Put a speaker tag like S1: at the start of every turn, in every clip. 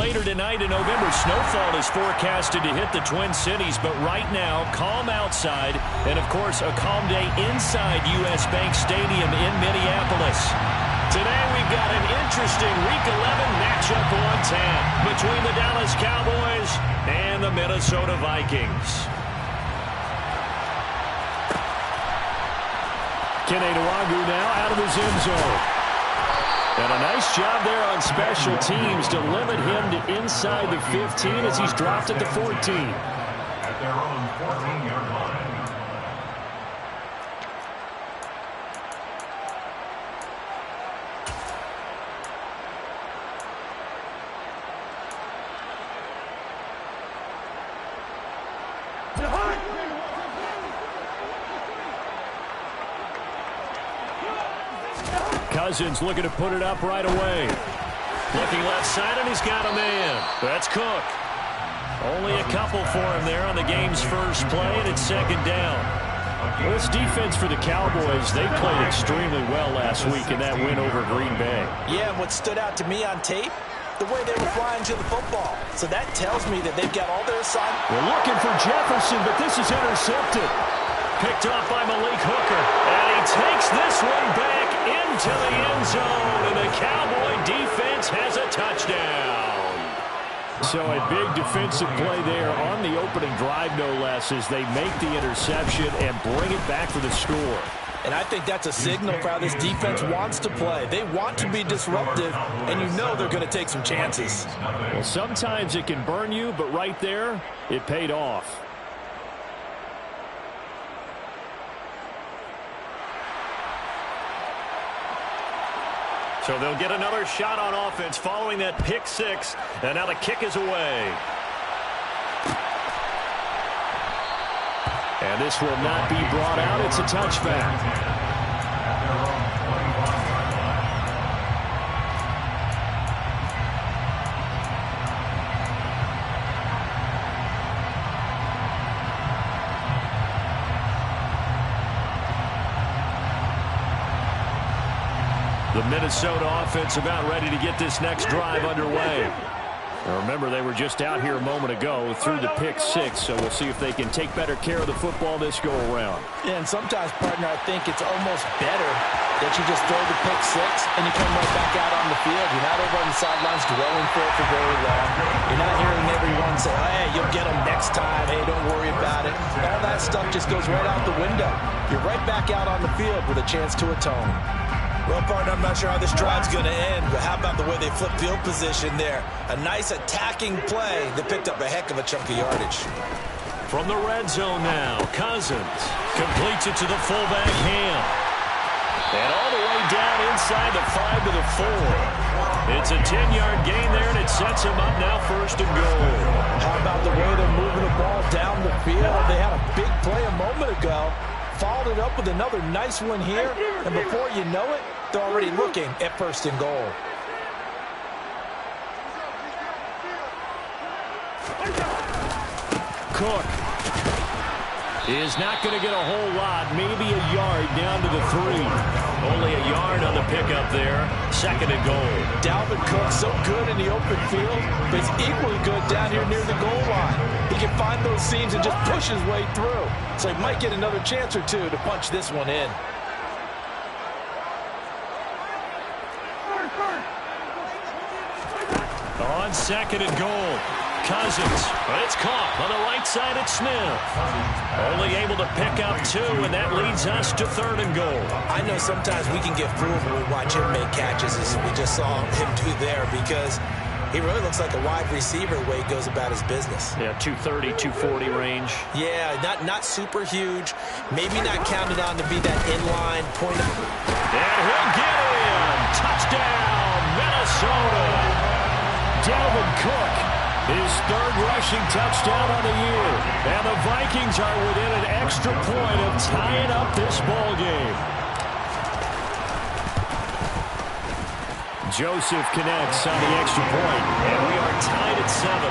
S1: later tonight in November, snowfall is forecasted to hit the Twin Cities, but right now, calm outside, and of course, a calm day inside U.S. Bank Stadium in Minneapolis. Today, we've got an interesting Week 11 matchup on tap between the Dallas Cowboys and the Minnesota Vikings. Keneduagu now out of his end zone. And a nice job there on special teams to limit him to inside the 15 as he's dropped at the 14.
S2: At their own 14-yard line.
S1: Cousins looking to put it up right away. Looking left side, and he's got a man. That's Cook. Only a couple for him there on the game's first play, and it's second down. Well, this defense for the Cowboys, they played extremely well last week in that win over Green Bay.
S3: Yeah, and what stood out to me on tape, the way they were flying to the football. So that tells me that they've got all their assignments.
S1: We're looking for Jefferson, but this is intercepted. Picked off by Malik Hooker, and he takes this one back into the end zone, and the Cowboy defense has a touchdown. So a big defensive play there on the opening drive, no less, as they make the interception and bring it back for the score.
S3: And I think that's a signal for how this defense wants to play. They want to be disruptive, and you know they're going to take some chances.
S1: Well, sometimes it can burn you, but right there, it paid off. So they'll get another shot on offense following that pick six. And now the kick is away. And this will not be brought out. It's a touchback. The Minnesota offense about ready to get this next drive underway. Now remember, they were just out here a moment ago through the pick six, so we'll see if they can take better care of the football this go-around.
S3: Yeah, and sometimes, partner, I think it's almost better that you just throw the pick six and you come right back out on the field. You're not over on the sidelines dwelling for it for very long. You're not hearing everyone say, hey, you'll get them next time. Hey, don't worry about it. All that stuff just goes right out the window. You're right back out on the field with a chance to atone. Well, partner, I'm not sure how this drive's going to end, but how about the way they flip field position there? A nice attacking play that picked up a heck of a chunk of yardage.
S1: From the red zone now, Cousins completes it to the fullback, Ham. And all the way down inside the 5 to the 4. It's a 10-yard gain there, and it sets him up now first and goal.
S3: How about the way they're moving the ball down the field? They had a big play a moment ago. Followed it up with another nice one here, and before you know it, they're already looking at first and goal.
S1: Cook is not going to get a whole lot, maybe a yard down to the 3. Only a yard on the pickup there, second and goal.
S3: Dalvin Cook so good in the open field, but he's equally good down here near the goal line. He can find those seams and just push his way through. So he might get another chance or two to punch this one in.
S1: On second and goal, Cousins. It's caught on the right side at Smith. Only able to pick up 2, and that leads us to third and goal.
S3: I know sometimes we can get fooled when we watch him make catches, as we just saw him do there, because he really looks like a wide receiver the way he goes about his business.
S1: Yeah, 230, 240 range.
S3: Yeah, not super huge. Maybe not counted on to be that inline point of...
S1: And he'll get in. Touchdown, Minnesota. Dalvin Cook, his third rushing touchdown on the year. And the Vikings are within an extra point of tying up this ball game. Joseph connects on the extra point, and we are tied at 7.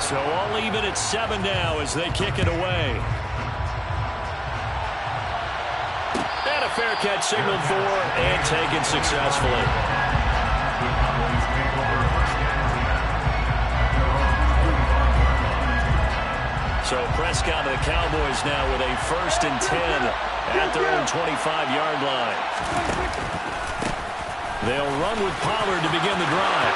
S1: So all even at 7 now as they kick it away. fair catch signaled for and taken successfully. So Prescott and the Cowboys now with a 1st and 10 at their own 25-yard line. They'll run with Pollard to begin the drive.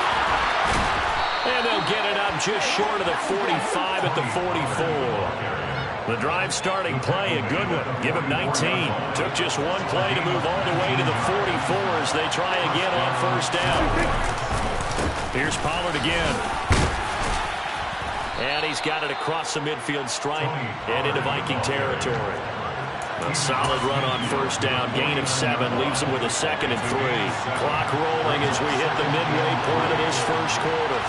S1: And they'll get it up just short of the 45 at the 44. The drive starting play, a good one. Give him 19. Took just one play to move all the way to the 44 as they try again on 1st down. Here's Pollard again. And he's got it across the midfield stripe and into Viking territory. A solid run on 1st down. Gain of 7. Leaves him with a 2nd and 3. Clock rolling as we hit the midway point of this 1st quarter.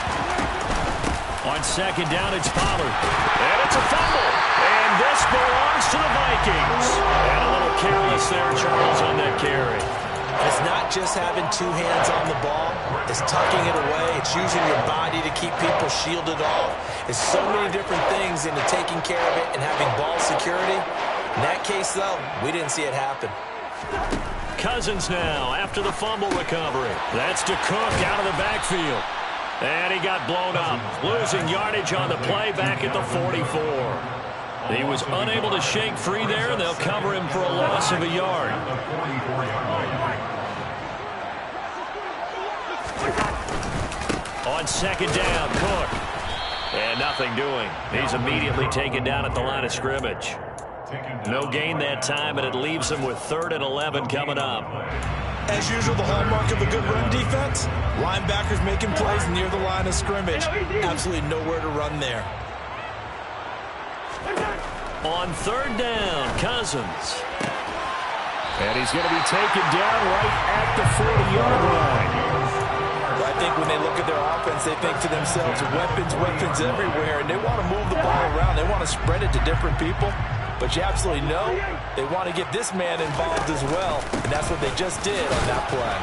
S1: On 2nd down, it's Pollard. And it's a fumble. And this belongs to the Vikings. And a little careless there, Charles, on that carry.
S3: It's not just having 2 hands on the ball. It's tucking it away. It's using your body to keep people shielded off. It's so many different things into taking care of it and having ball security. In that case, though, we didn't see it happen.
S1: Cousins now after the fumble recovery. That's to Cook out of the backfield. And he got blown up. Losing yardage on the play back at the 44. He was unable to shake free there, and they'll cover him for a loss of a yard. On 2nd down, Cook. And nothing doing. He's immediately taken down at the line of scrimmage. No gain that time, and it leaves him with 3rd and 11 coming up.
S3: As usual, the hallmark of a good run defense, linebackers making plays near the line of scrimmage. Absolutely nowhere to run there.
S1: On 3rd down, Cousins. And he's going to be taken down right at the 40-yard line.
S3: I think when they look at their offense, they think to themselves, weapons, weapons everywhere, and they want to move the ball around. They want to spread it to different people. But you absolutely know they want to get this man involved as well, and that's what they just did on that play.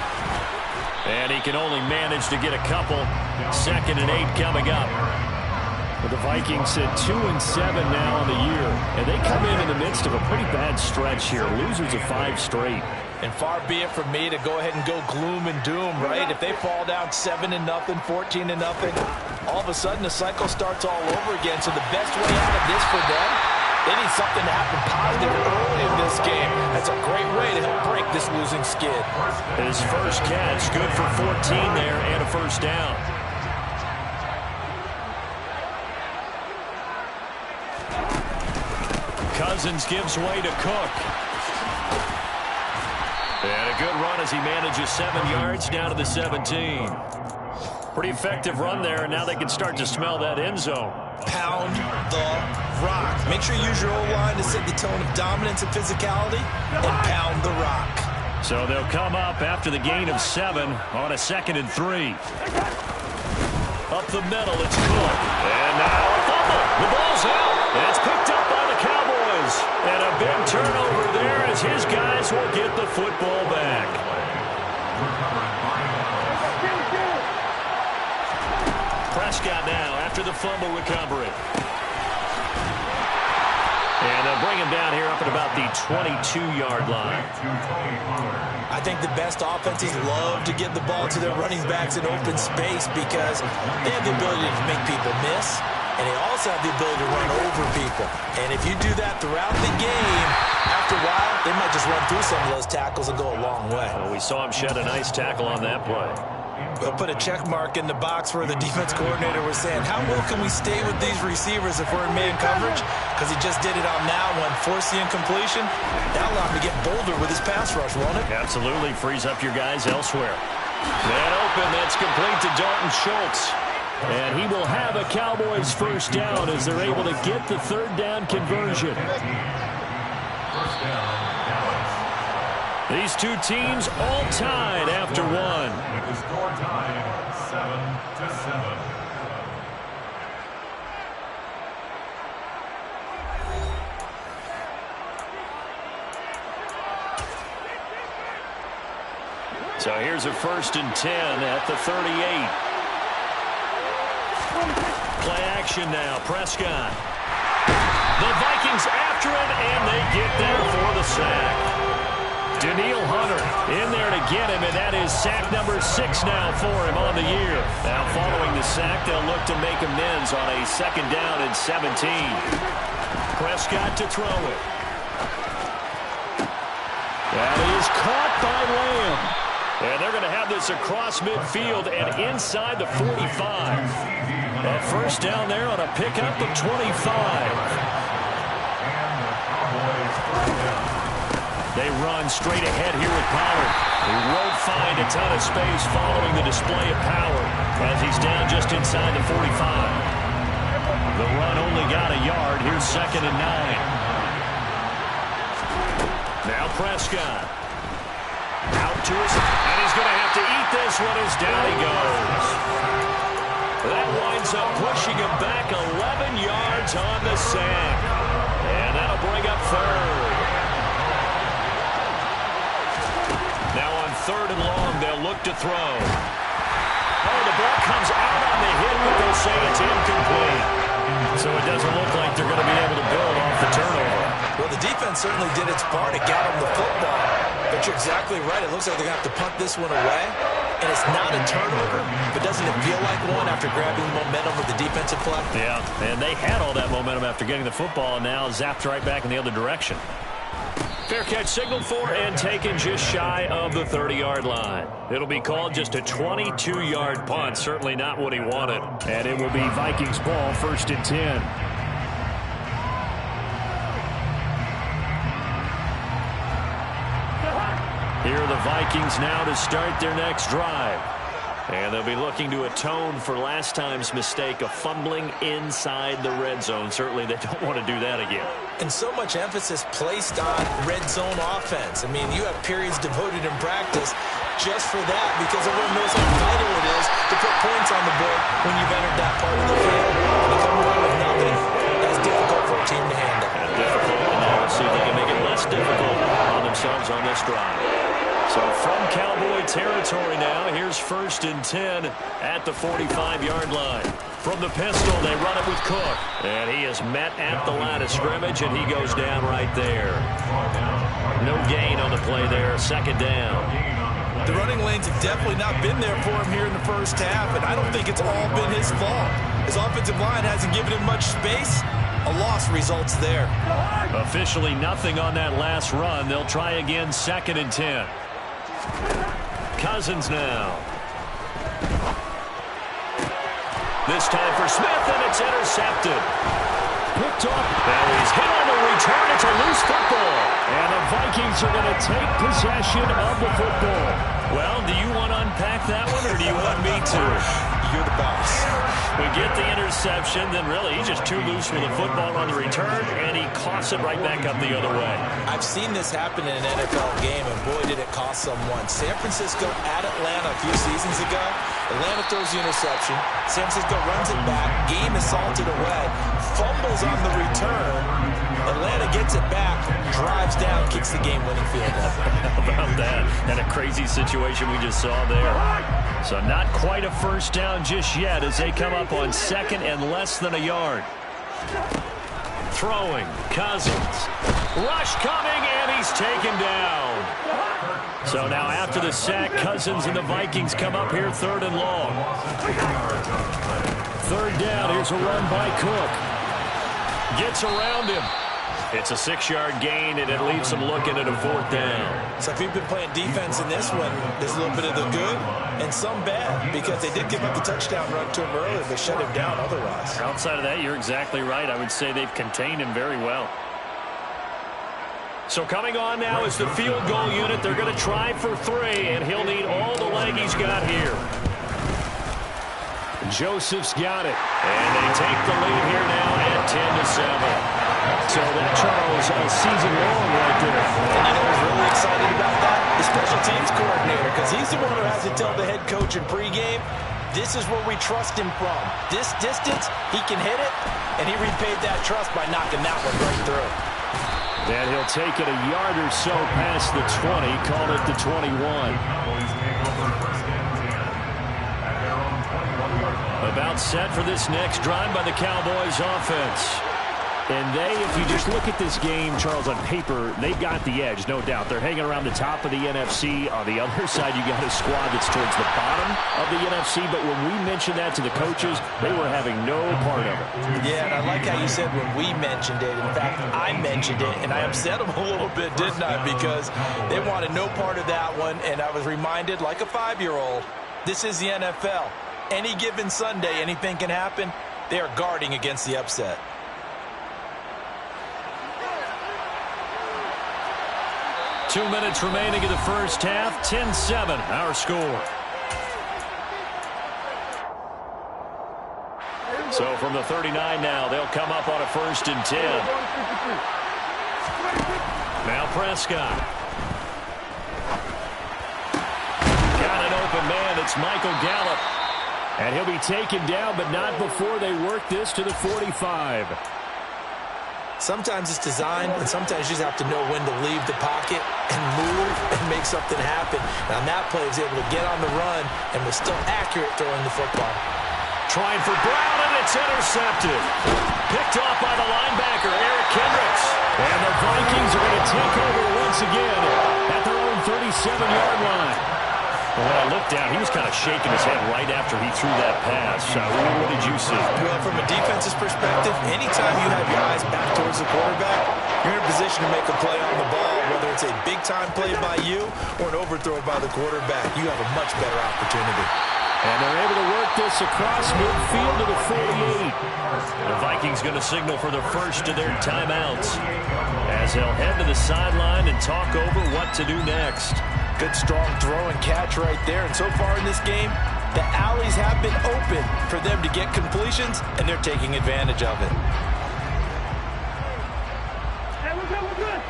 S1: And he can only manage to get a couple. 2nd and 8 coming up. Well, the Vikings sit 2-7 now on the year, and they come in the midst of a pretty bad stretch here. Losers of 5 straight.
S3: And far be it from me to go ahead and go gloom and doom, right? If they fall down 7-0, 14-0, all of a sudden the cycle starts all over again. So the best way out of this for them, they need something to happen positive early in this game. That's a great way to help break this losing skid.
S1: His first catch, good for 14 there and a 1st down. Cousins gives way to Cook. And a good run as he manages 7 yards down to the 17. Pretty effective run there, and now they can start to smell that end zone.
S3: Pound the rock. Make sure you use your O-line to set the tone of dominance and physicality, and pound the rock.
S1: So they'll come up after the gain of 7 on a 2nd and 3. Up the middle, it's Cook. And now a fumble. The ball's out. And it's picked up by the Cowboys. And a big turnover there as his guys will get the football back. Prescott now after the fumble recovery. And they'll bring him down here up at about the 22-yard line.
S3: I think the best offenses love to give the ball to their running backs in open space because they have the ability to make people miss, and they also have the ability to run over people. And if you do that throughout the game, after a while, they might just run through some of those tackles and go a long way.
S1: Well, we saw him shed a nice tackle on that play.
S3: We'll put a check mark in the box where the defense coordinator was saying, how well can we stay with these receivers if we're in man coverage? Because he just did it on that one, forced the incompletion. That'll allow him to get bolder with his pass rush, won't it?
S1: Absolutely, frees up your guys elsewhere. Man open, that's complete to Dalton Schultz. And he will have a Cowboys 1st down as they're able to get the 3rd down conversion. These two teams all tied after one.
S2: With the score tied 7-7.
S1: So here's a 1st and 10 at the 38. Play action now, Prescott. The Vikings after it, and they get there for the sack. Danielle Hunter in there to get him, and that is sack number 6 now for him on the year. Now following the sack, they'll look to make amends on a 2nd down and 17. Prescott to throw it. That is caught by Lamb. And they're going to have this across midfield and inside the 45. A 1st down there on a pickup of 25. They run straight ahead here with Pollard. He won't find a ton of space following the display of power as he's down just inside the 45. The run only got a yard. Here's 2nd and 9. Now Prescott. Out to his, and he's going to have to eat this one as down he goes. That winds up pushing him back 11 yards on the sack. And that'll bring up 3rd. Now on 3rd and long, they'll look to throw. Oh, the ball comes out on the hit, but they'll say it's incomplete. So it doesn't look like they're going to be able to build off the turnover.
S3: Well, the defense certainly did its part to get him the football. But you're exactly right. It looks like they're going to have to punt this one away. And it's not a turnover, but doesn't it feel like one after grabbing the momentum with the defensive play?
S1: Yeah, and they had all that momentum after getting the football, and now zapped right back in the other direction. Fair catch signaled for and taken just shy of the 30-yard line. It'll be called just a 22-yard punt. Certainly not what he wanted. And it will be Vikings ball, 1st and 10. Here are the Vikings now to start their next drive. And they'll be looking to atone for last time's mistake of fumbling inside the red zone. Certainly they don't want to do that again.
S3: And so much emphasis placed on red zone offense. I mean, you have periods devoted in practice just for that because everyone knows how vital it is to put points on the board when you've entered that part of the field. And to come away with nothing, that's difficult for a team to handle.
S1: That's difficult, and now let's see if they can make it less difficult on themselves on this drive. So from Cowboy territory now, here's 1st and 10 at the 45-yard line. From the pistol, they run it with Cook. And he is met at the line of scrimmage, and he goes down right there. No gain on the play there, 2nd down.
S3: The running lanes have definitely not been there for him here in the 1st half, and I don't think it's all been his fault. His offensive line hasn't given him much space. A loss results there.
S1: Officially nothing on that last run. They'll try again, 2nd and 10. Cousins now. This time for Smith, and it's intercepted. Picked up. Now he's hit on the return. It's a loose football. And the Vikings are going to take possession of the football. Well, do you want to unpack that one, or do you want me to?
S3: You're the boss.
S1: We get the interception, then really he's just too loose with the football on the return, and he coughs it right back up the other way.
S3: I've seen this happen in an NFL game, and boy, did it cost someone. San Francisco at Atlanta a few seasons ago. Atlanta throws the interception. San Francisco runs it back. Game is salted away. Fumbles on the return. Atlanta gets it back, drives down, kicks the game-winning field goal.
S1: How about that? And a crazy situation we just saw there. So not quite a 1st down just yet as they come up on 2nd and less than a yard. Throwing, Cousins. Rush coming, and he's taken down. So now after the sack, Cousins and the Vikings come up here 3rd and long. 3rd down, here's a run by Cook. Gets around him. It's a 6-yard gain, and it leaves them looking at a 4th down.
S3: So if you've been playing defense in this one, there's a little bit of the good and some bad because they did give up the touchdown run to him earlier. They shut him down otherwise.
S1: Outside of that, you're exactly right. I would say they've contained him very well. So coming on now is the field goal unit. They're going to try for 3, and he'll need all the leg he's got here. Joseph's got it, and they take the lead here now at 10-7. So that, Charles, a season long right there.
S3: And you know who's really excited about that? The special teams coordinator, because he's the one who has to tell the head coach in pregame, this is where we trust him from. This distance, he can hit it, and he repaid that trust by knocking that one right through.
S1: And he'll take it a yard or so past the 20, call it the 21. About set for this next drive by the Cowboys offense. And they, if you just look at this game, Charles, on paper, they've got the edge, no doubt. They're hanging around the top of the NFC. On the other side, you got a squad that's towards the bottom of the NFC. But when we mentioned that to the coaches, they were having no part of it.
S3: Yeah, and I like how you said when we mentioned it. In fact, I mentioned it, and I upset them a little bit, didn't I? Because they wanted no part of that one, and I was reminded, like a 5-year-old, this is the NFL. Any given Sunday, anything can happen. They are guarding against the upset.
S1: Two minutes remaining in the first half. 10-7, our score. So from the 39 now, they'll come up on a 1st and 10. Now Prescott. Got an open man. It's Michael Gallup. And he'll be taken down, but not before they work this to the 45.
S3: Sometimes it's designed, and sometimes you just have to know when to leave the pocket and move and make something happen. And on that play, he was able to get on the run and was still accurate throwing the football.
S1: Trying for Brown, and it's intercepted. Picked off by the linebacker, Eric Kendricks. And the Vikings are going to take over once again at their own 37-yard line. Well, when I looked down, he was kind of shaking his head right after he threw that pass. What did you see?
S3: Well, from a defense's perspective, anytime you have your eyes back towards the quarterback, you're in a position to make a play on the ball, whether it's a big-time play by you or an overthrow by the quarterback. You have a much better opportunity.
S1: And they're able to work this across midfield to the 48. The Vikings going to signal for the first of their timeouts as they'll head to the sideline and talk over what to do next.
S3: Good, strong throw and catch right there. And so far in this game, the alleys have been open for them to get completions, and they're taking advantage of it.
S4: Hey, we're good, we're good.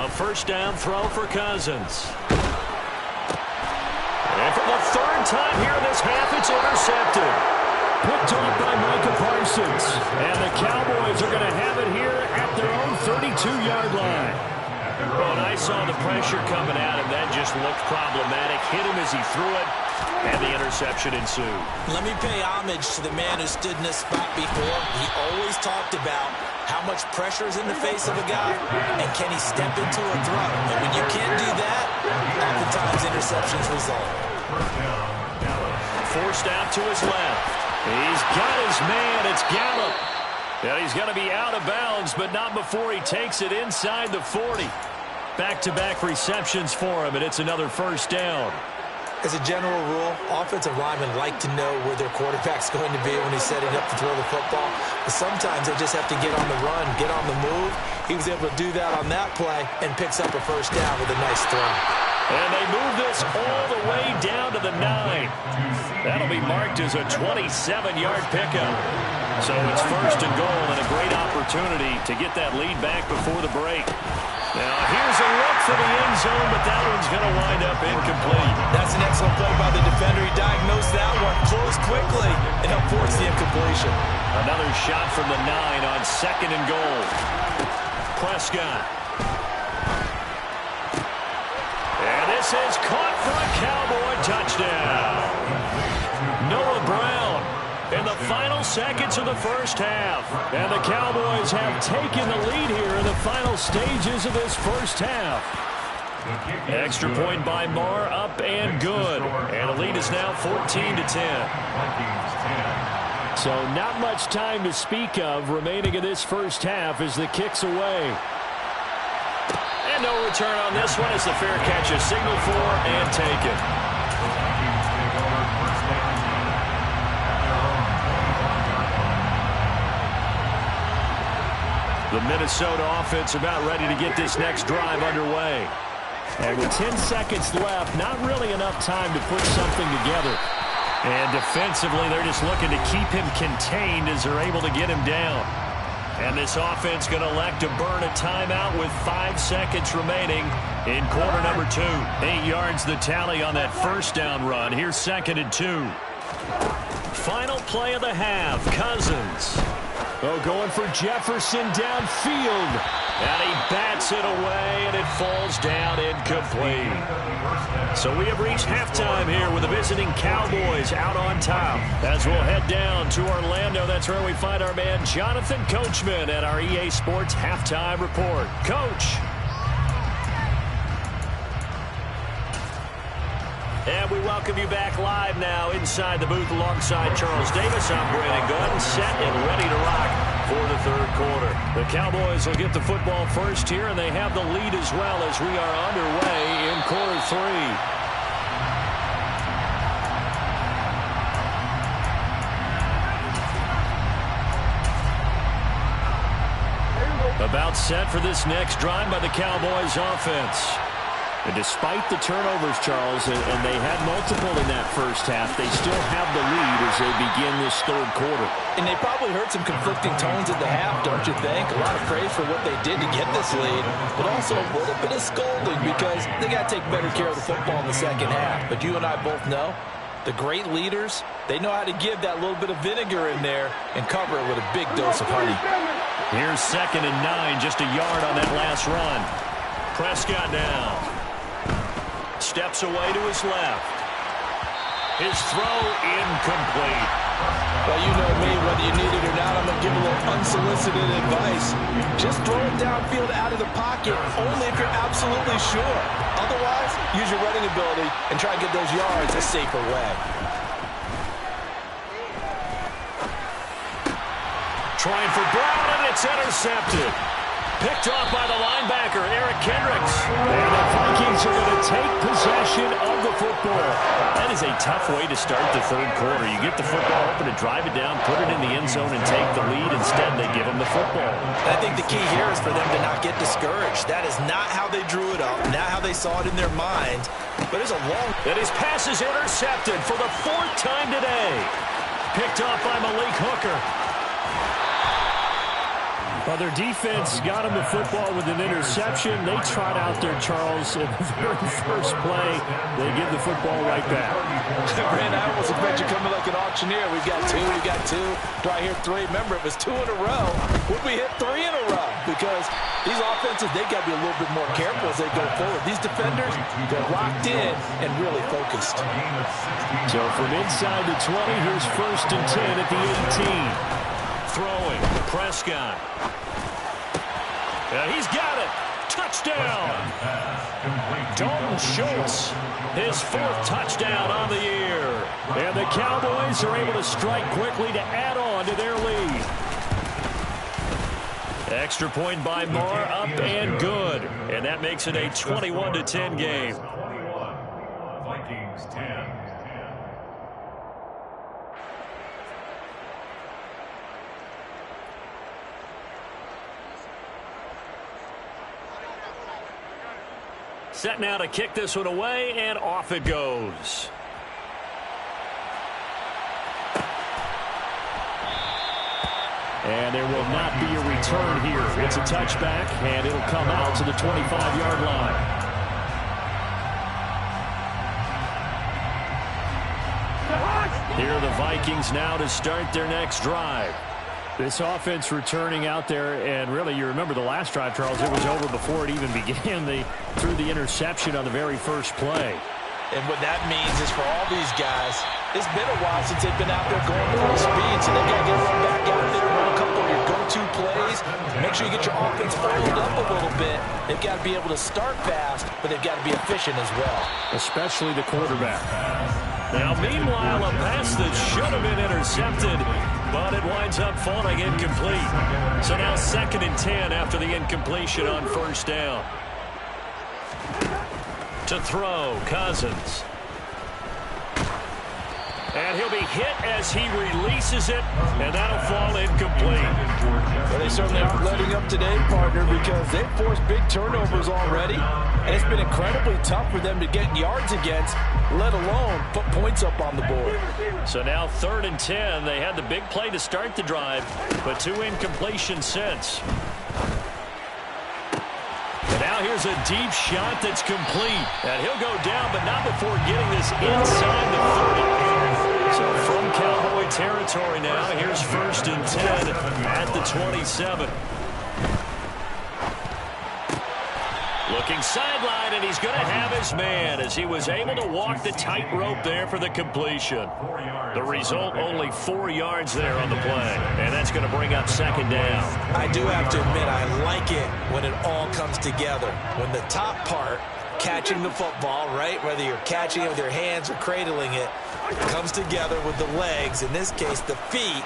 S1: A first down throw for Cousins. And for the 3rd time here in this half, it's intercepted. Picked off by Micah Parsons. And the Cowboys are going to have it here at their own 32-yard line. When I saw the pressure coming at him, that just looked problematic. Hit him as he threw it, and the interception ensued.
S3: Let me pay homage to the man who stood in this spot before. He always talked about how much pressure is in the face of a guy, and can he step into a throw. And when you can't do that, oftentimes interceptions result.
S1: Forced out to his left. He's got his man. It's Gallup. And he's going to be out of bounds, but not before he takes it inside the 40. Back-to-back receptions for him, and it's another first down.
S3: As a general rule, offensive linemen like to know where their quarterback's going to be when he's setting up to throw the football. But sometimes they just have to get on the run, get on the move. He was able to do that on that play and picks up a first down with a nice throw.
S1: And they move this all the way down to the 9. That'll be marked as a 27-yard pickup. So it's first and goal and a great opportunity to get that lead back before the break. Now here's a look for the end zone, but that one's going to wind up incomplete.
S3: That's an excellent play by the defender. He diagnosed that one, closed quickly, and helped force the incompletion.
S1: Another shot from the 9 on 2nd and goal. Prescott. And this is caught for a Cowboy touchdown. Noah Brown in the final seconds of the first half. And the Cowboys have taken the lead here in the final stages of this first half. Extra point by Marr, up and good. And the lead is now 14-10. So not much time to speak of remaining in this first half as the kick's away. And no return on this one as the fair catch is signaled for and taken. The Minnesota offense about ready to get this next drive underway. And with 10 seconds left, not really enough time to put something together. And defensively, they're just looking to keep him contained as they're able to get him down. And this offense going to elect to burn a timeout with 5 seconds remaining in quarter number 2. 8 yards the tally on that first down run. Here's 2nd and 2. Final play of the half. Cousins. Oh, going for Jefferson downfield. And he bats it away, and it falls down incomplete. So we have reached halftime here with the visiting Cowboys out on top. As we'll head down to Orlando, that's where we find our man Jonathan Coachman at our EA Sports Halftime Report. Coach. And we welcome you back live now inside the booth alongside Charles Davis. I'm Brandon Gunn, set and ready to rock for the third quarter. The Cowboys will get the football first here, and they have the lead as well as we are underway in quarter three. About set for this next drive by the Cowboys offense. And despite the turnovers, Charles, and they had multiple in that first half, they still have the lead as they begin this third quarter.
S3: And they probably heard some conflicting tones at the half, don't you think? A lot of praise for what they did to get this lead, but also a little bit of scolding because they got to take better care of the football in the second half. But you and I both know the great leaders, they know how to give that little bit of vinegar in there and cover it with a big dose of honey.
S1: Here's 2nd and 9, just a yard on that last run. Prescott now. Steps away to his left. His throw incomplete.
S3: Well, you know me, whether you need it or not, I'm going to give a little unsolicited advice. Just throw it downfield out of the pocket, only if you're absolutely sure. Otherwise, use your running ability and try to get those yards a safer way.
S1: Trying for Brown, and it's intercepted. Picked off by the linebacker, Eric Kendricks. And the Vikings are going to take possession of the football. That is a tough way to start the third quarter. You get the football open to drive it down, put it in the end zone, and take the lead. Instead, they give them the football.
S3: I think the key here is for them to not get discouraged. That is not how they drew it up, not how they saw it in their mind. But it's a long...
S1: And his pass is intercepted for the 4th time today. Picked off by Malik Hooker. Well, their defense got him the football with an interception. They trot out there, Charles, in the very first play. They give the football right back.
S3: Brandon, I almost expect you coming like an auctioneer. We've got two. Do I hear 3? Remember, it was 2 in a row. Would we hit 3 in a row? Because these offenses, they got to be a little bit more careful as they go forward. These defenders, they're locked in and really focused.
S1: So from inside the 20, here's 1st and 10 at the 18. Throwing, Prescott. And he's got it. Touchdown. Dalton Schultz, his 4th touchdown on the year. And the Cowboys are able to strike quickly to add on to their lead. Extra point by Moore, up and good. And that makes it a 21-10 game.
S2: Vikings 10.
S1: Set now to kick this one away, and off it goes. And there will not be a return here. It's a touchback, and it'll come out to the 25-yard line. Here are the Vikings now to start their next drive. This offense returning out there, and really, you remember the last drive, Charles, it was over before it even began. They threw the interception on the very first play.
S3: And what that means is for all these guys, it's been a while since they've been out there going full speed, so they got to get back out there, run a couple of your go-to plays, make sure you get your offense oiled up a little bit. They've got to be able to start fast, but they've got to be efficient as well.
S1: Especially the quarterback. Now, meanwhile, a pass that should have been intercepted, but it winds up falling incomplete. So now 2nd and 10 after the incompletion on 1st down. To throw, Cousins. And he'll be hit as he releases it, and that'll fall incomplete.
S3: Well, they certainly aren't letting up today, partner, because they've forced big turnovers already, and it's been incredibly tough for them to get yards against, let alone put points up on the board.
S1: So now 3rd and 10. They had the big play to start the drive, but 2 incompletions since. And now here's a deep shot that's complete. And he'll go down, but not before getting this inside the 30. So from Cowboy territory now, here's 1st and 10 at the 27. sideline, and he's going to have his man as he was able to walk the tightrope there for the completion. The result, only 4 yards there on the play, and that's going to bring up second down.
S3: I do have to admit, I like it when it all comes together. When the top part, catching the football, right, whether you're catching it with your hands or cradling it, comes together with the legs, in this case the feet,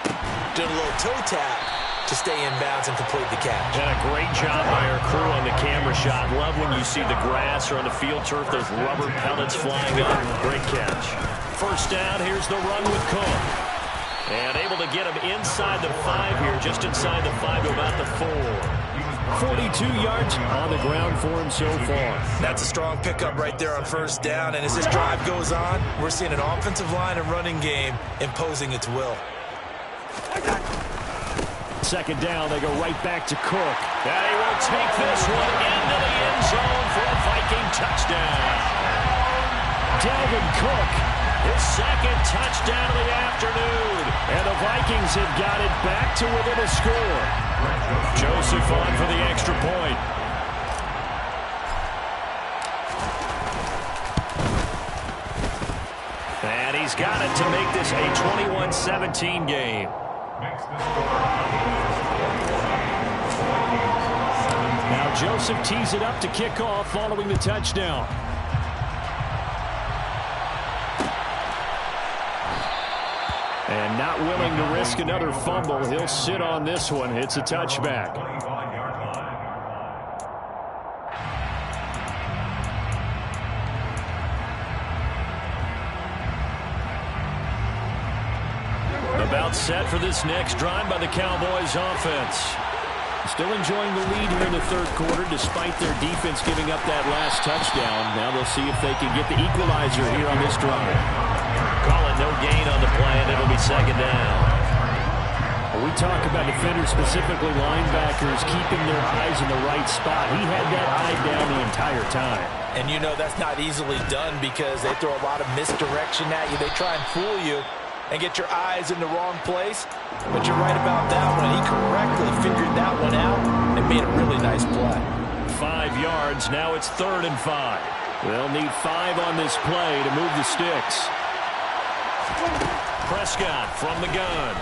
S3: doing a little toe tap to stay in bounds and complete the catch.
S1: And a great job by our crew on the camera shot. Love when you see the grass or on the field turf, those rubber pellets flying up. Great catch. First down, here's the run with Cook. And able to get him inside the 5 here, just inside the 5 to about the 4. 42 yards on the ground for him so far.
S3: That's a strong pickup right there on first down, and as this drive goes on, we're seeing an offensive line and running game imposing its will.
S1: Second down, they go right back to Cook. And he will take this one into the end zone for a Viking touchdown. Dalvin Cook, his second touchdown of the afternoon. And the Vikings have got it back to within a score. Joseph on for the extra point. And he's got it to make this a 21-17 game. Now Joseph tees it up to kick off following the touchdown. And not willing to risk another fumble. He'll sit on this one. It's a touchback. About set for this next drive by the Cowboys offense. Still enjoying the lead here in the third quarter despite their defense giving up that last touchdown. Now they'll see if they can get the equalizer here on this drive. Call it no gain on the play, and it'll be second down. When we talk about defenders, specifically linebackers, keeping their eyes in the right spot. He had that eye down the entire time.
S3: And you know that's not easily done because they throw a lot of misdirection at you. They try and fool you and get your eyes in the wrong place. But you're right about that one. He correctly figured that one out and made a really nice play.
S1: 5 yards. Now it's 3rd and 5. They'll need 5 on this play to move the sticks. Prescott from the gun.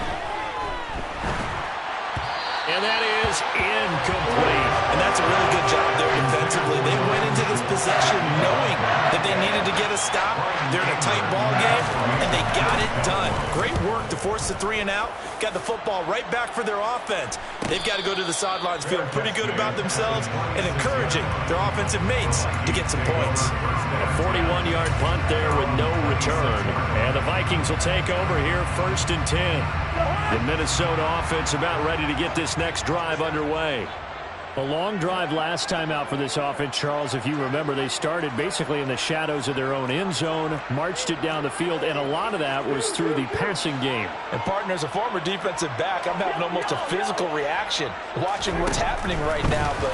S1: And that is incomplete.
S3: And that's a really good job there defensively. They went into this possession knowing that they needed to get a stop. They're in a tight ball game, and they got it done. Great work to force the 3 and out. Got the football right back for their offense. They've got to go to the sidelines feeling pretty good about themselves and encouraging their offensive mates to get some points.
S1: A 41-yard punt there with no return. And the Vikings will take over here 1st and 10. The Minnesota offense about ready to get this next drive underway. A long drive last time out for this offense, Charles. If you remember, they started basically in the shadows of their own end zone, marched it down the field, and a lot of that was through the passing game.
S3: And, partner, as a former defensive back, I'm having almost a physical reaction watching what's happening right now. But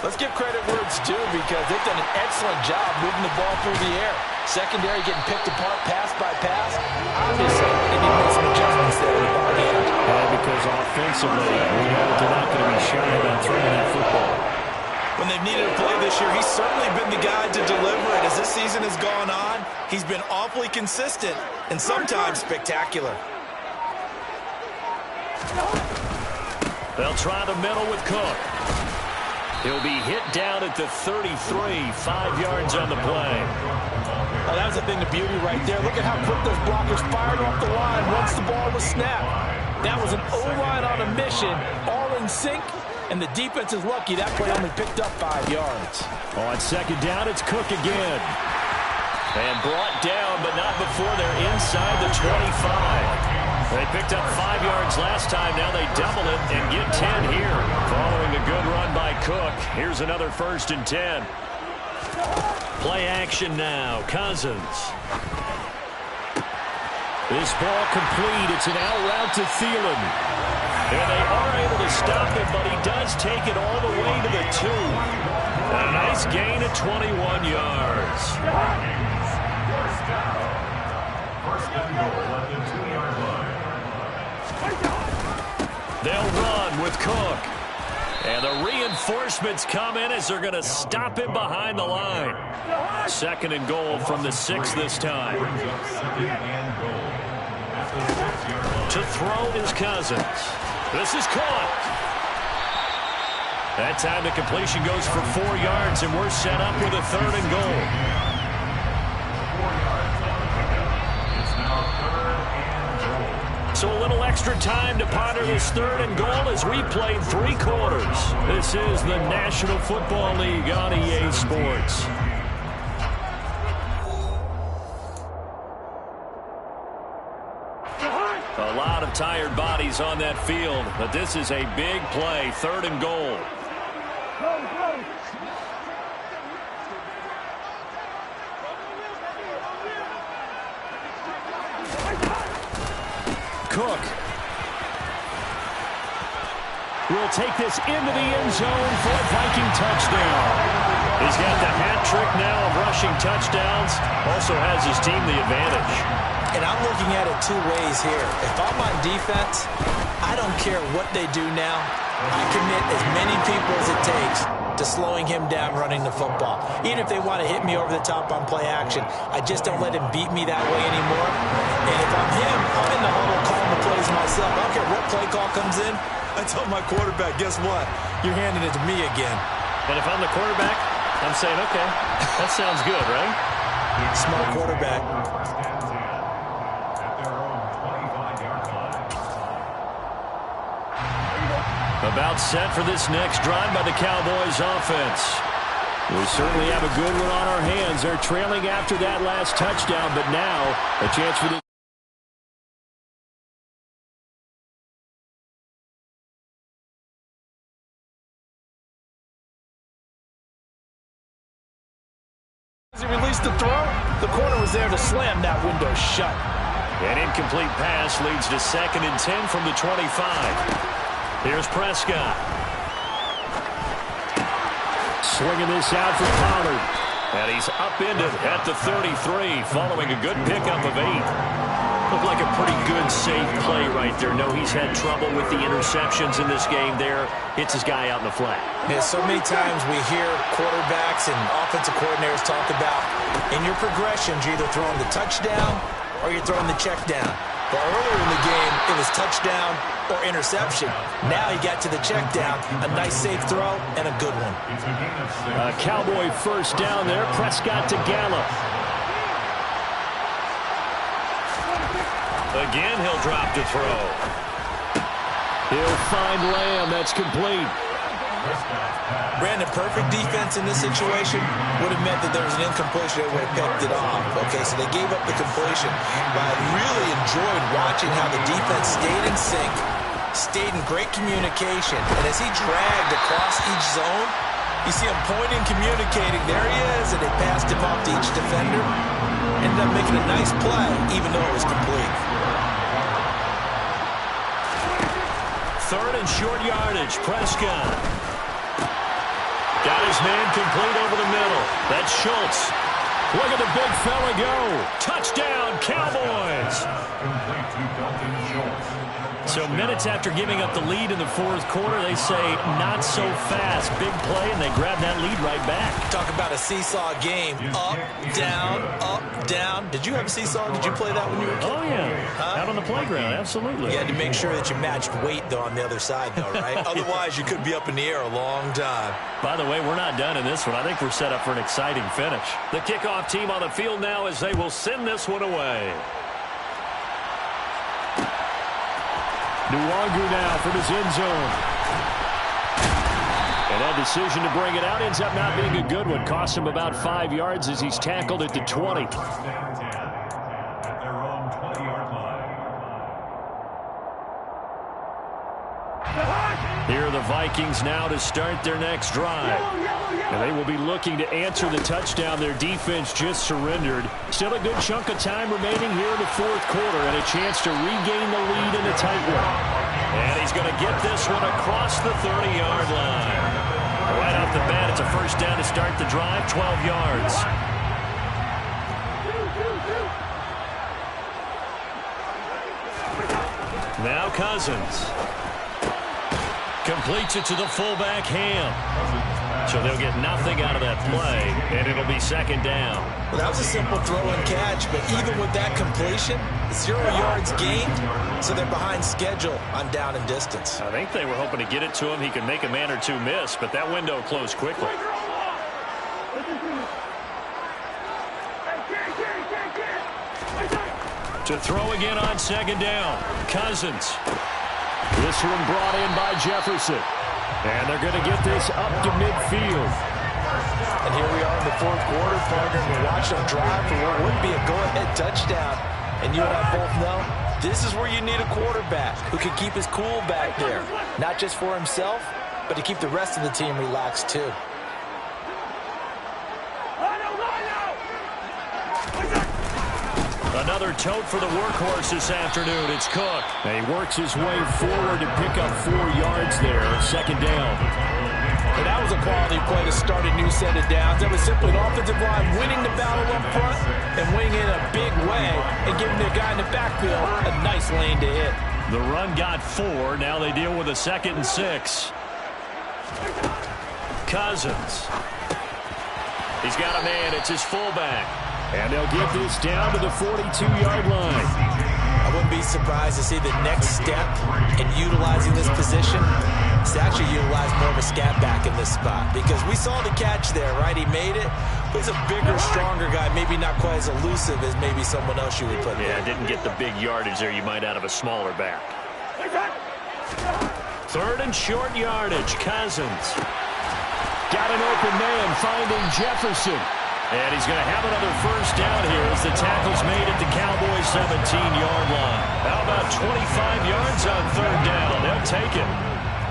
S3: let's give credit where it's due because they've done an excellent job moving the ball through the air. Secondary getting picked apart pass by pass. Obviously, they need to make some adjustments there in the ball game.
S1: Because offensively, we know they're not going to be shy about throwing that football.
S3: When they've needed a play this year, he's certainly been the guy to deliver it. As this season has gone on, he's been awfully consistent and sometimes spectacular.
S1: They'll try the middle with Cook. He'll be hit down at the 33, 5 yards on the play.
S3: Oh, that was a thing of beauty right there. Look at how quick those blockers fired off the line once the ball was snapped. That was an O-line on a mission, all in sync, and the defense is lucky that play only picked up 5 yards.
S1: On second down, it's Cook again. And brought down, but not before they're inside the 25. They picked up 5 yards last time. Now they double it and get 10 here. Following a good run by Cook, here's another 1st and 10. Play action now. Cousins. This ball complete. It's an out route to Thielen. And they are able to stop it, but he does take it all the way to the 2. A nice gain of 21 yards.
S2: First and goal at the 2-yard line.
S1: They'll run with Cook. And the reinforcements come in as they're going to stop him behind the line. 2nd and goal from the 6 this time. To throw is Cousins. This is caught. That time the completion goes for 4 yards, and we're set up with a 3rd and goal. So a little extra time to ponder this 3rd and goal as we played 3 quarters. This is the National Football League on EA Sports. A lot of tired bodies on that field, but this is a big play, 3rd and goal. Cook will take this into the end zone for a Viking touchdown. He's got the hat trick now of rushing touchdowns. Also has his team the advantage.
S3: And I'm looking at it 2 ways here. If I'm on defense, I don't care what they do now. I commit as many people as it takes to slowing him down running the football. Even if they want to hit me over the top on play action, I just don't let him beat me that way anymore. And if I'm him, I'm in the huddle calling the plays myself. I don't care what play call comes in. I tell my quarterback, guess what? You're handing it to me again.
S1: And if I'm the quarterback, I'm saying, okay, that sounds good, right?
S3: Smart quarterback.
S1: About set for this next drive by the Cowboys offense. We certainly have a good one on our hands. They're trailing after that last touchdown, but now a chance for the...
S3: As he released the throw, the corner was there to slam that window shut.
S1: An incomplete pass leads to 2nd and 10 from the 25. Here's Prescott. Swinging this out for Pollard. And he's upended at the 33 following a good pickup of 8. Looked like a pretty good, safe play right there. No, he's had trouble with the interceptions in this game there. Hits his guy out in the flat.
S3: Yeah, so many times we hear quarterbacks and offensive coordinators talk about in your progressions, you're either throwing the touchdown or you're throwing the check down. But earlier in the game, it was touchdown or interception. Now he got to the check down, a nice safe throw, and a good one.
S1: A Cowboy first down there. Prescott to Gallup. Again, he'll drop to throw. He'll find Lamb. That's complete.
S3: Brandon, perfect defense in this situation would have meant that there was an incompletion that would have picked it off. Okay, so they gave up the completion. But I really enjoyed watching how the defense stayed in sync, stayed in great communication. And as he dragged across each zone, you see him pointing, communicating. There he is, and they passed him off to each defender. Ended up making a nice play, even though it was complete.
S1: 3rd and short yardage. Prescott. Got his man complete over the middle. That's Schultz. Look at the big fella go. Touchdown, Cowboys.
S2: Complete to Dalton Schultz.
S1: So minutes after giving up the lead in the 4th quarter, they say not so fast. Big play, and they grab that lead right back.
S3: Talk about a seesaw game. Up, down, up, down. Did you have a seesaw? Did you play that when you were a kid?
S1: Oh, yeah. Out on the playground, absolutely.
S3: You had to make sure that you matched weight, though, on the other side, though, right? Otherwise, you could be up in the air a long time.
S1: By the way, we're not done in this one. I think we're set up for an exciting finish. The kickoff team on the field now as they will send this one away. Nwangu now from his end zone. And that decision to bring it out ends up not being a good one. Costs him about 5 yards as he's tackled at the 20.
S2: At their own 20-yard line.
S1: Here are the Vikings now to start their next drive. And they will be looking to answer the touchdown their defense just surrendered. Still a good chunk of time remaining here in the 4th quarter and a chance to regain the lead in a tight one. And he's going to get this one across the 30-yard line. Right off the bat, it's a first down to start the drive, 12 yards. Now Cousins. Completes it to the fullback, Ham. So they'll get nothing out of that play, and it'll be second down.
S3: Well, that was a simple throw and catch, but even with that completion, 0 yards gained, so they're behind schedule on down and distance.
S1: I think they were hoping to get it to him. He could make a man or two miss, but that window closed quickly. To throw again on second down, Cousins. This one brought in by Jefferson. And they're going to get this up to midfield.
S3: And here we are in the fourth quarter, partner. We watch them drive for what would be a go-ahead touchdown. And you and I both know this is where you need a quarterback who can keep his cool back there. Not just for himself, but to keep the rest of the team relaxed too.
S1: Another tote for the workhorse this afternoon. It's Cook. And he works his way forward to pick up 4 yards there. Second down.
S3: And that was a quality play to start a new set of downs. That was simply an offensive line winning the battle up front and winning in a big way and giving their guy in the backfield a nice lane to hit.
S1: The run got 4. Now they deal with a 2nd and 6. Cousins. He's got a man. It's his fullback. And they'll get this down to the 42-yard line.
S3: I wouldn't be surprised to see the next step in utilizing this position is to actually utilize more of a scat back in this spot. Because we saw the catch there, right? He made it. But he's a bigger, stronger guy. Maybe not quite as elusive as maybe someone else you would put there.
S1: Yeah, didn't get the big yardage there you might out of a smaller back. 3rd and short yardage. Cousins. Got an open man finding Jefferson. And he's going to have another first down here as the tackle's made at the Cowboys' 17-yard line. How about 25 yards on 3rd down? They'll take it.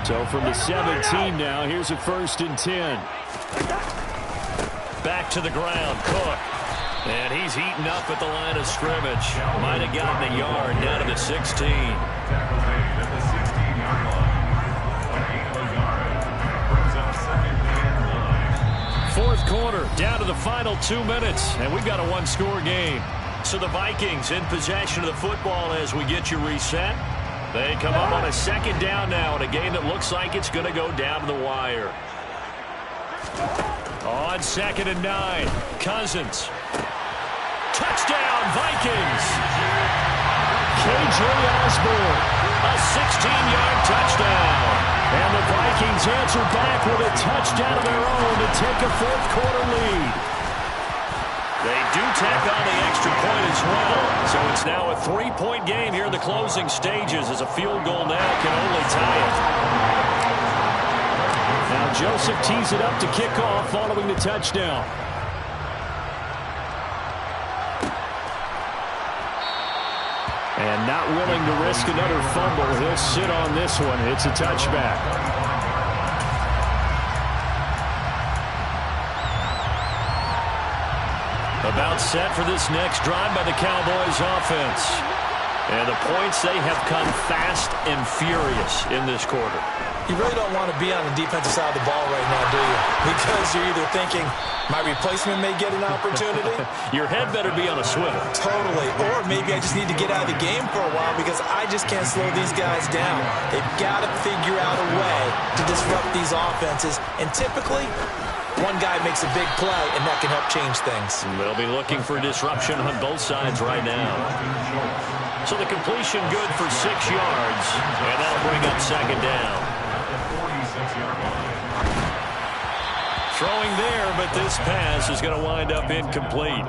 S1: So from the 17 now, here's a 1st and 10. Back to the ground, Cook. And he's heating up at the line of scrimmage. Might have gotten a yard down to the 16. Fourth quarter, down to the final 2 minutes, and we've got a 1-score game. So the Vikings in possession of the football as we get you reset. They come up on a 2nd down now in a game that looks like it's going to go down to the wire. On 2nd and 9, Cousins. Touchdown, Vikings! KJ Osborne, a 16-yard touchdown. And the Vikings answer back with a touchdown of their own to take a fourth-quarter lead. They do tack on the extra point as well. So it's now a 3-point game here in the closing stages as a field goal now can only tie it. Now Joseph tees it up to kick off following the touchdown. And not willing to risk another fumble. He'll sit on this one. It's a touchback. About set for this next drive by the Cowboys offense. And the points, they have come fast and furious in this quarter.
S3: You really don't want to be on the defensive side of the ball right now, do you? Because you're either thinking, my replacement may get an opportunity.
S1: Your head better be on a swivel.
S3: Totally. Or maybe I just need to get out of the game for a while because I just can't slow these guys down. They've got to figure out a way to disrupt these offenses. And typically, one guy makes a big play, and that can help change things.
S1: They'll be looking for disruption on both sides right now. So the completion good for 6 yards, and that'll bring up 2nd down. Throwing there, but this pass is going to wind up incomplete.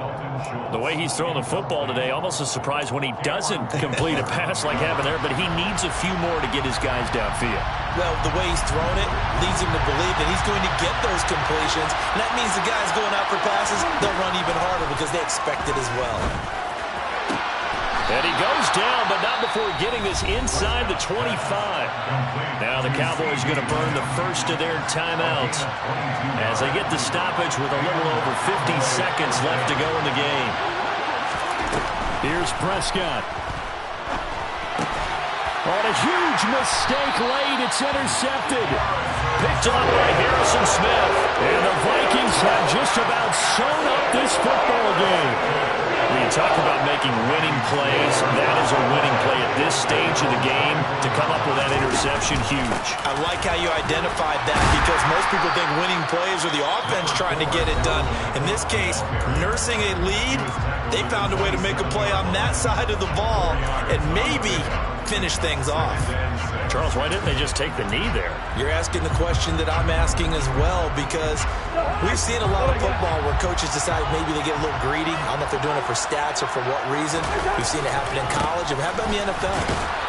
S1: The way he's throwing the football today, almost a surprise when he doesn't complete a pass like happened there, but he needs a few more to get his guys downfield.
S3: Well, the way he's thrown it leads him to believe that he's going to get those completions. And that means the guys going out for passes, they'll run even harder because they expect it as well.
S1: And he goes down, but not before getting this inside the 25. Now the Cowboys going to burn the first of their timeouts as they get the stoppage with a little over 50 seconds left to go in the game. Here's Prescott. On a huge mistake late, it's intercepted. Picked up by Harrison Smith. And the Vikings have just about sewn up this football game. When you talk about making winning plays, that is a winning play at this stage of the game to come up with that interception, huge.
S3: I like how you identified that because most people think winning plays are the offense trying to get it done. In this case, nursing a lead, they found a way to make a play on that side of the ball and maybe finish things off.
S1: Charles, why didn't they just take the knee there?
S3: You're asking the question that I'm asking as well, because we've seen a lot of football where coaches decide maybe they get a little greedy. I don't know if they're doing it for stats or for what reason. We've seen it happen in college. And how about in the NFL?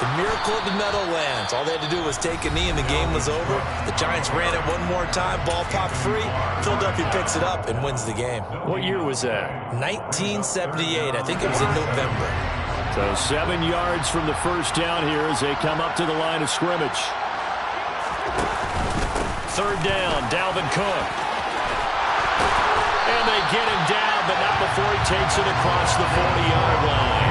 S3: The miracle of the Meadowlands. All they had to do was take a knee and the game was over. The Giants ran it one more time. Ball popped free. Philadelphia picks it up and wins the game.
S1: What year was that?
S3: 1978. I think it was in November.
S1: So 7 yards from the first down here as they come up to the line of scrimmage. Third down, Dalvin Cook. And they get him down, but not before he takes it across the 40-yard line.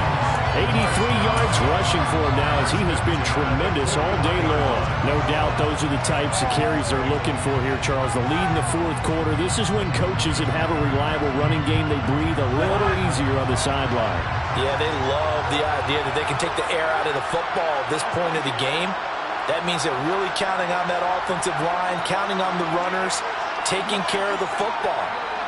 S1: 83 yards rushing for him now as he has been tremendous all day long. No doubt those are the types of carries they're looking for here, Charles. The lead in the fourth quarter. This is when coaches that have a reliable running game, they breathe a little easier on the sideline.
S3: Yeah, they love the idea that they can take the air out of the football at this point of the game. That means they're really counting on that offensive line, counting on the runners, taking care of the football.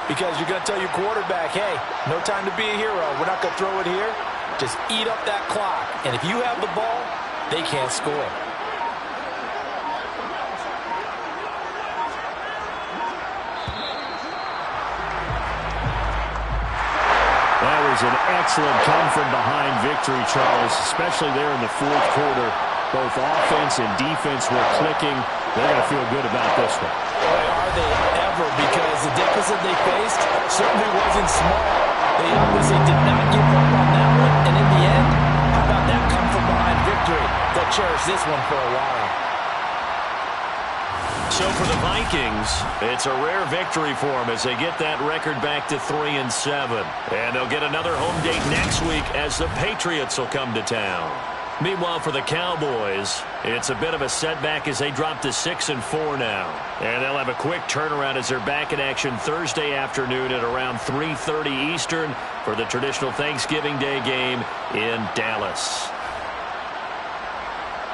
S3: Because you're going to tell your quarterback, hey, no time to be a hero. We're not going to throw it here. Just eat up that clock. And if you have the ball, they can't score.
S1: That was an excellent come-from-behind victory, Charles, especially there in the fourth quarter. Both offense and defense were clicking. They're going to feel good about this one.
S3: Boy, are they ever, because the deficit they faced certainly wasn't small. They obviously did not give up on that one, and in the end, how about that come-from-behind victory? They'll cherish this one for a while.
S1: So for the Vikings, it's a rare victory for them as they get that record back to 3-7. And they'll get another home date next week as the Patriots will come to town. Meanwhile, for the Cowboys, it's a bit of a setback as they drop to 6-4 now. And they'll have a quick turnaround as they're back in action Thursday afternoon at around 3:30 Eastern for the traditional Thanksgiving Day game in Dallas.